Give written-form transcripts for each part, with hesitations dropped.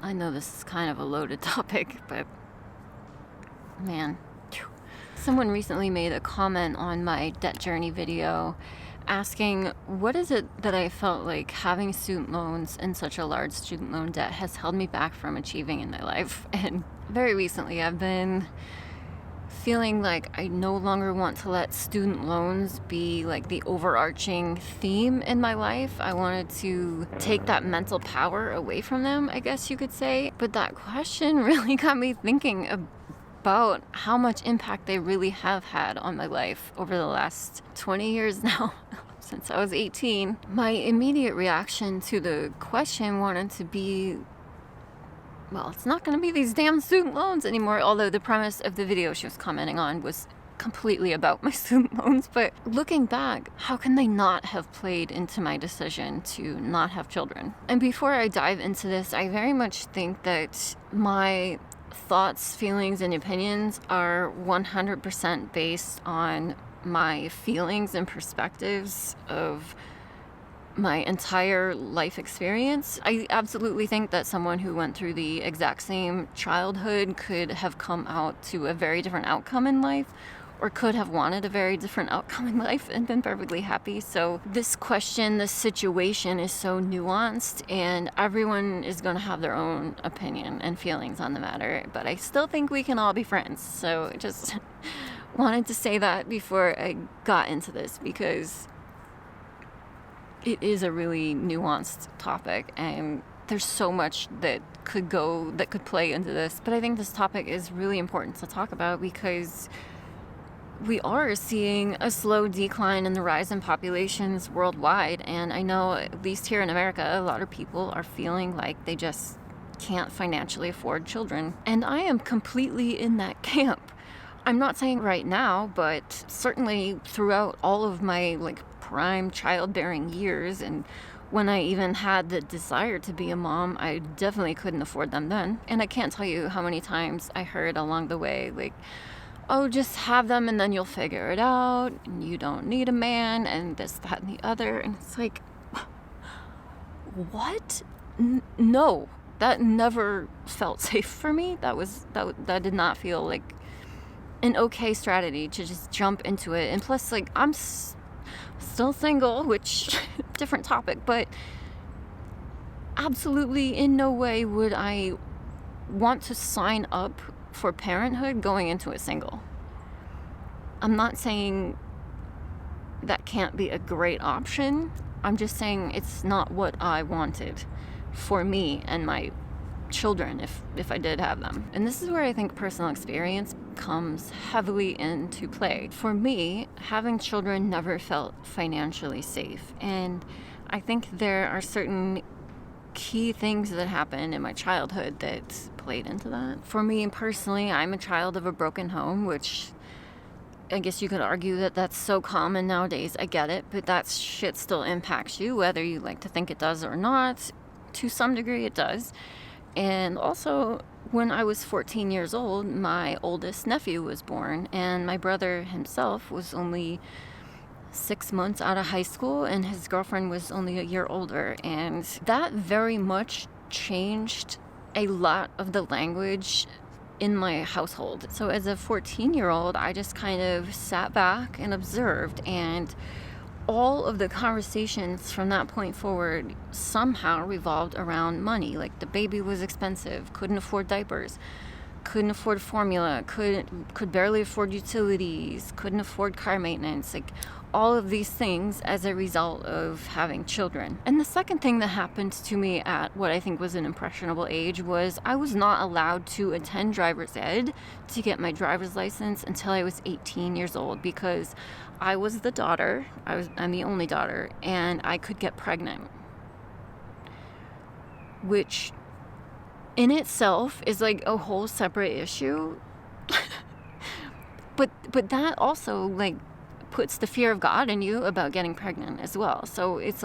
I know this is kind of a loaded topic, but man. Someone recently made a comment on my debt journey video asking, what is it that I felt like having student loans and such a large student loan debt has held me back from achieving in my life? And very recently I've been feeling like I no longer want to let student loans be like the overarching theme in my life. I wanted to take that mental power away from them, I guess you could say. But that question really got me thinking about how much impact they really have had on my life over the last 20 years now, since I was 18. My immediate reaction to the question wanted to be, well, it's not going to be these damn student loans anymore, although the premise of the video she was commenting on was completely about my student loans. But looking back, how can they not have played into my decision to not have children? And before I dive into this, I very much think that my thoughts, feelings, and opinions are 100% based on my feelings and perspectives of my entire life experience. I absolutely think that someone who went through the exact same childhood could have come out to a very different outcome in life, or could have wanted a very different outcome in life and been perfectly happy. So this question, this situation is so nuanced, and everyone is going to have their own opinion and feelings on the matter, but I still think we can all be friends. So just wanted to say that before I got into this, because it is a really nuanced topic, and there's so much that could play into this. But I think this topic is really important to talk about because we are seeing a slow decline in the rise in populations worldwide. And I know, at least here in America, a lot of people are feeling like they just can't financially afford children. And I am completely in that camp. I'm not saying right now, but certainly throughout all of my prime childbearing years, and when I even had the desire to be a mom, I definitely couldn't afford them then. And I can't tell you how many times I heard along the way, oh, just have them and then you'll figure it out, and you don't need a man, and this, that, and the other. And it's like, what? No, that never felt safe for me. That did not feel like an okay strategy to just jump into it. And plus, I'm still single, which different topic, but absolutely in no way would I want to sign up for parenthood going into it single. I'm not saying that can't be a great option. I'm just saying it's not what I wanted for me and my children if I did have them. And this is where I think personal experience comes heavily into play. For me, having children never felt financially safe, and I think there are certain key things that happened in my childhood that played into that. For me personally, I'm a child of a broken home, which I guess you could argue that that's so common nowadays. I get it, but that shit still impacts you, whether you like to think it does or not. To some degree it does. And also, when I was 14 years old, my oldest nephew was born, and my brother himself was only 6 months out of high school, and his girlfriend was only a year older. And that very much changed a lot of the language in my household. So as a 14-year-old, I just kind of sat back and observed, and all of the conversations from that point forward somehow revolved around money. Like, the baby was expensive, couldn't afford diapers, couldn't afford formula, could barely afford utilities, couldn't afford car maintenance, all of these things as a result of having children. And the second thing that happened to me at what I think was an impressionable age was I was not allowed to attend driver's ed to get my driver's license until I was 18 years old, because I was the daughter, I'm the only daughter, and I could get pregnant, which in itself is a whole separate issue. but that also puts the fear of God in you about getting pregnant as well. So it's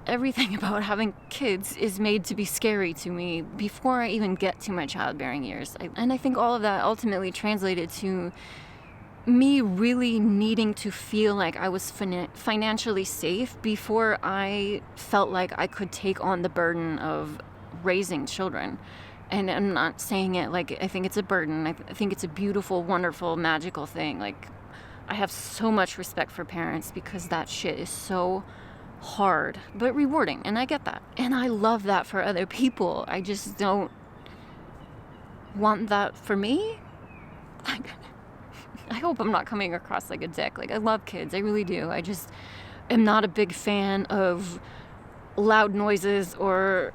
everything about having kids is made to be scary to me before I even get to my childbearing years. And I think all of that ultimately translated to me really needing to feel like I was financially safe before I felt like I could take on the burden of raising children. And I'm not saying it like I think it's a burden. I think it's a beautiful, wonderful, magical thing. Like, I have so much respect for parents because that shit is so hard, but rewarding. And I get that. And I love that for other people. I just don't want that for me. Like, I hope I'm not coming across like a dick. Like, I love kids. I really do. I just am not a big fan of loud noises or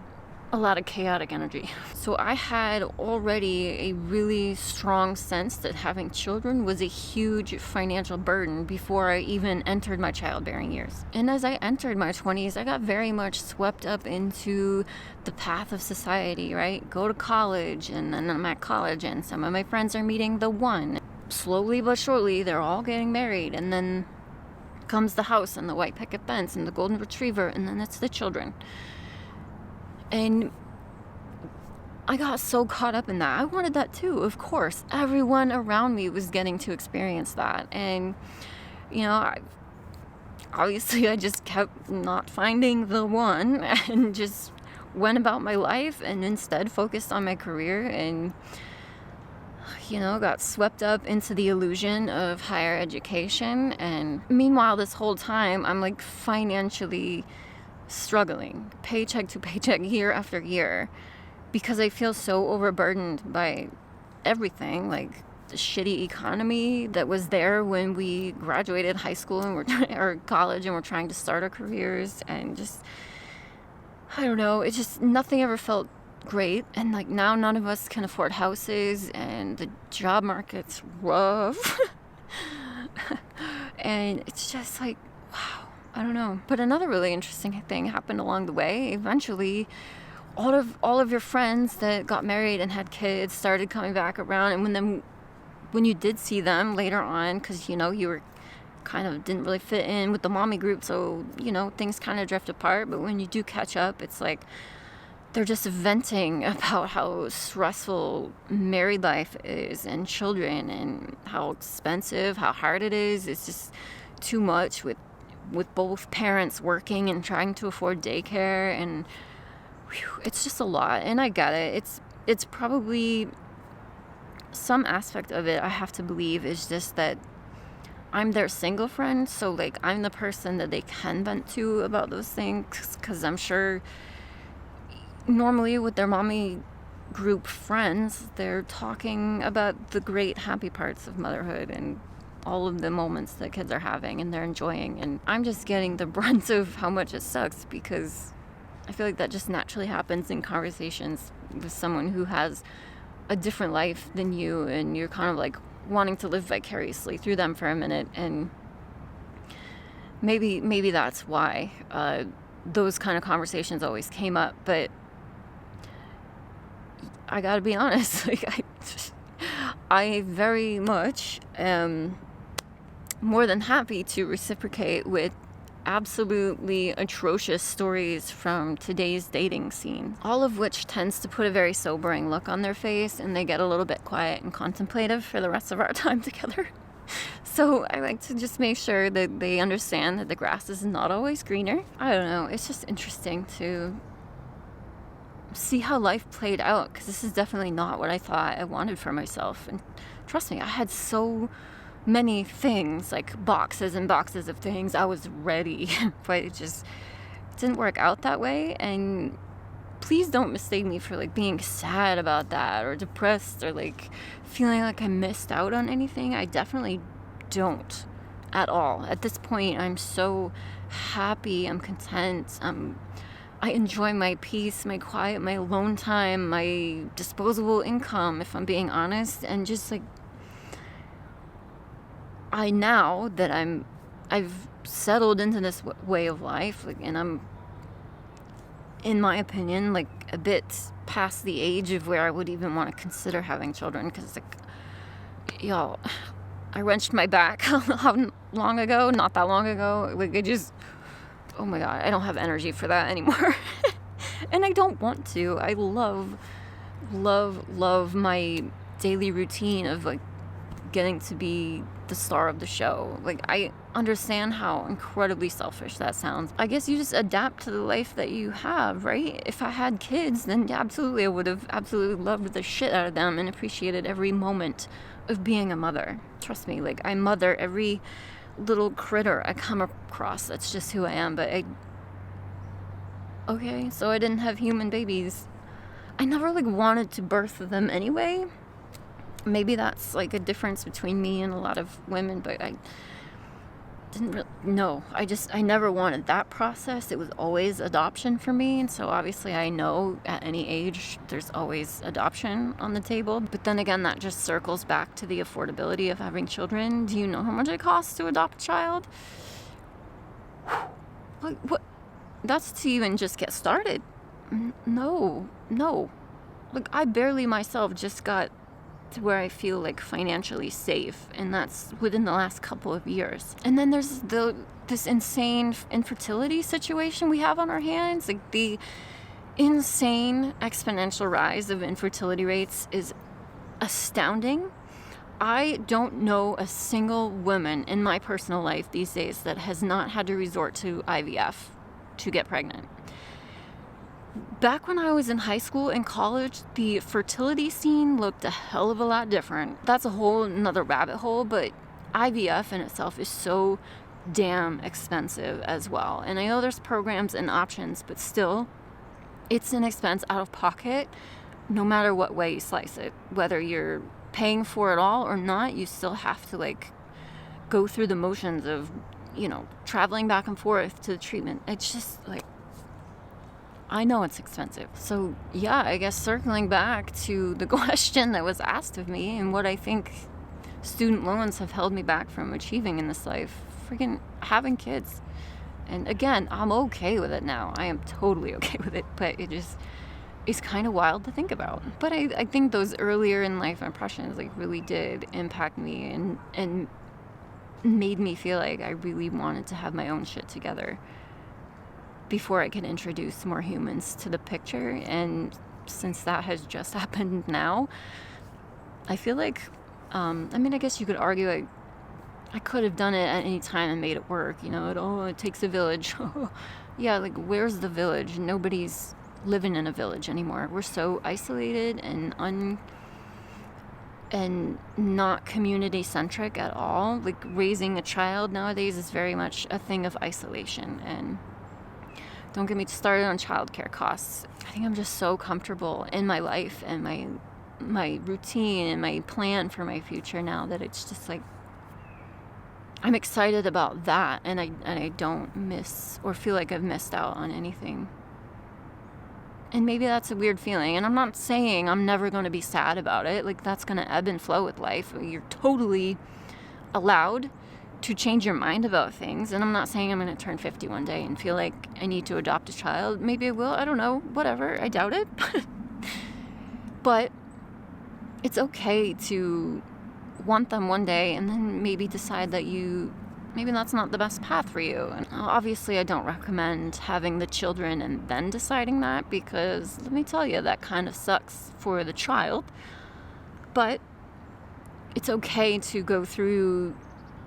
a lot of chaotic energy. So I had already a really strong sense that having children was a huge financial burden before I even entered my childbearing years. And as I entered my 20s, I got very much swept up into the path of society, right? Go to college, and then I'm at college, and some of my friends are meeting the one. Slowly but surely, they're all getting married, and then comes the house and the white picket fence and the golden retriever, and then it's the children. And I got so caught up in that. I wanted that too, of course. Everyone around me was getting to experience that. And, you know, obviously I just kept not finding the one and just went about my life and instead focused on my career and, you know, got swept up into the illusion of higher education. And meanwhile, this whole time, I'm like financially struggling, paycheck to paycheck, year after year, because I feel so overburdened by everything, like the shitty economy that was there when we graduated high school and or college and we're trying to start our careers, and just, I don't know, it just, nothing ever felt great. And like now none of us can afford houses and the job market's rough. And it's just like, wow, I don't know. But another really interesting thing happened along the way. Eventually, all of your friends that got married and had kids started coming back around. And when you did see them later on, because, you know, you were kind of didn't really fit in with the mommy group, so, you know, things kind of drift apart. But when you do catch up, it's like they're just venting about how stressful married life is and children and how expensive, how hard it is. It's just too much with both parents working and trying to afford daycare, and it's just a lot. And I get it. It's probably some aspect of it, I have to believe, is just that I'm their single friend, so like I'm the person that they can vent to about those things, because I'm sure normally with their mommy group friends, they're talking about the great happy parts of motherhood and all of the moments that kids are having and they're enjoying. And I'm just getting the brunt of how much it sucks, because I feel like that just naturally happens in conversations with someone who has a different life than you, and you're kind of like wanting to live vicariously through them for a minute. And maybe that's why those kind of conversations always came up. But I gotta be honest, like I very much am more than happy to reciprocate with absolutely atrocious stories from today's dating scene, all of which tends to put a very sobering look on their face, and they get a little bit quiet and contemplative for the rest of our time together. So I like to just make sure that they understand that the grass is not always greener. I don't know, it's just interesting to see how life played out, because this is definitely not what I thought I wanted for myself. And trust me, I had so many things, like boxes and boxes of things. I was ready, but it just didn't work out that way. And please don't mistake me for like being sad about that or depressed or like feeling like I missed out on anything. I definitely don't at all. At this point, I'm so happy, I'm content, I enjoy my peace, my quiet, my alone time, my disposable income, if I'm being honest. And just like, now that I've settled into this way of life, like, and I'm, in my opinion, like a bit past the age of where I would even want to consider having children. Because like, y'all, I wrenched my back how long ago? Not that long ago. Like, oh my God, I don't have energy for that anymore. And I don't want to. I love my daily routine of like getting to be the star of the show. Like, understand how incredibly selfish that sounds. I guess you just adapt to the life that you have, right? If I had kids, then yeah, absolutely, I would have absolutely loved the shit out of them and appreciated every moment of being a mother. Trust me, like, I mother every little critter I come across. That's just who I am. But okay, so I didn't have human babies. I never, like, wanted to birth them anyway. Maybe that's, like, a difference between me and a lot of women, but I didn't really, no, I never wanted that process. It was always adoption for me. And so obviously I know at any age there's always adoption on the table. But then again, that just circles back to the affordability of having children. Do you know how much it costs to adopt a child? Like, what? That's to even just get started. No. Like, I barely myself just got to where I feel like financially safe, and that's within the last couple of years. And then there's this insane infertility situation we have on our hands. Like, the insane exponential rise of infertility rates is astounding. I don't know a single woman in my personal life these days that has not had to resort to IVF to get pregnant. Back when I was in high school and college, the fertility scene looked a hell of a lot different. That's a whole nother rabbit hole, but IVF in itself is so damn expensive as well. And I know there's programs and options, but still, it's an expense out of pocket, no matter what way you slice it. Whether you're paying for it all or not, you still have to, like, go through the motions of, you know, traveling back and forth to the treatment. It's just, like, I know it's expensive. So yeah, I guess circling back to the question that was asked of me and what I think student loans have held me back from achieving in this life, freaking having kids. And again, I'm okay with it now. I am totally okay with it, but it just is kind of wild to think about. But I think those earlier in life impressions, like, really did impact me and made me feel like I really wanted to have my own shit together before I could introduce more humans to the picture. And since that has just happened now, I feel like, I mean, I guess you could argue I could have done it at any time and made it work, you know, it takes a village. Yeah, like, where's the village? Nobody's living in a village anymore. We're so isolated and not community centric at all. Like, raising a child nowadays is very much a thing of isolation. And don't get me started on childcare costs. I think I'm just so comfortable in my life and my routine and my plan for my future now that it's just like, I'm excited about that, and I don't miss or feel like I've missed out on anything. And maybe that's a weird feeling, and I'm not saying I'm never going to be sad about it. Like, that's going to ebb and flow with life. You're totally allowed to change your mind about things, and I'm not saying I'm going to turn 50 one day and feel like I need to adopt a child. Maybe I will, I don't know, whatever, I doubt it. But it's okay to want them one day and then maybe decide that maybe that's not the best path for you. And obviously I don't recommend having the children and then deciding that, because let me tell you, that kind of sucks for the child. But it's okay to go through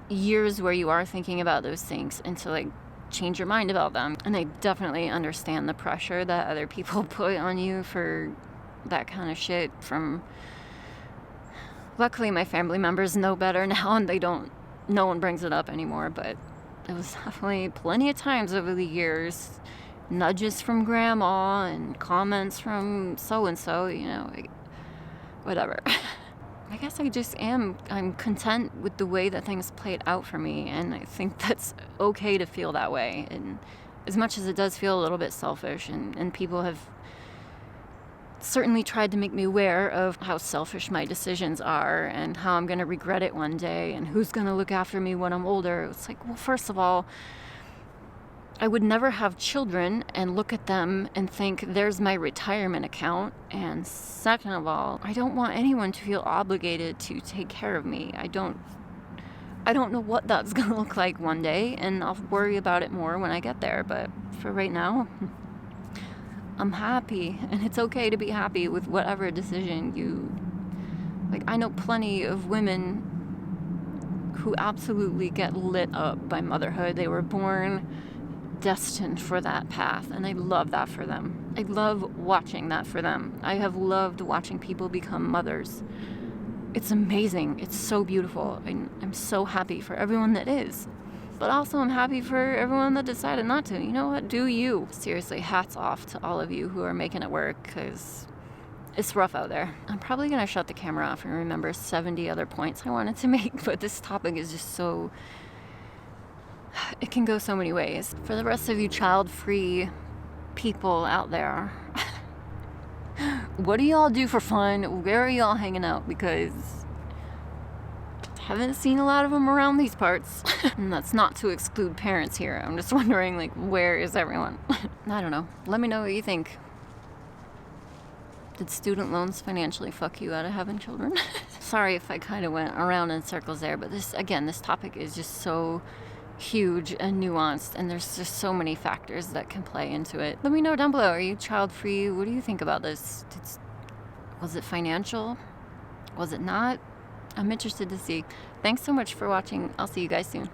years where you are thinking about those things and to, like, change your mind about them. And I definitely understand the pressure that other people put on you for that kind of shit. Luckily my family members know better now, and no one brings it up anymore, but it was definitely plenty of times over the years, nudges from grandma and comments from so-and-so, you know, like, whatever. I guess I'm content with the way that things played out for me, and I think that's okay to feel that way. And as much as it does feel a little bit selfish, and people have certainly tried to make me aware of how selfish my decisions are and how I'm going to regret it one day and who's going to look after me when I'm older. It's like, well, first of all, I would never have children and look at them and think, there's my retirement account. And second of all, I don't want anyone to feel obligated to take care of me. I don't know what that's going to look like one day, and I'll worry about it more when I get there. But for right now, I'm happy, and it's okay to be happy with whatever decision you... Like, I know plenty of women who absolutely get lit up by motherhood. They were born destined for that path, and I love that for them. I love watching that for them. I have loved watching people become mothers. It's amazing. It's so beautiful. I'm so happy for everyone that is. But also I'm happy for everyone that decided not to. You know what? Do you. Seriously, hats off to all of you who are making it work, because it's rough out there. I'm probably going to shut the camera off and remember 70 other points I wanted to make, but this topic is just so... It can go so many ways. For the rest of you child-free people out there, what do y'all do for fun? Where are y'all hanging out? Because I haven't seen a lot of them around these parts. And that's not to exclude parents here. I'm just wondering, like, where is everyone? I don't know. Let me know what you think. Did student loans financially fuck you out of having children? Sorry if I kind of went around in circles there, but this topic is just so huge and nuanced, and there's just so many factors that can play into it. Let me know down below. Are you child-free? What do you think about this? Was it financial? Was it not? I'm interested to see. Thanks so much for watching. I'll see you guys soon.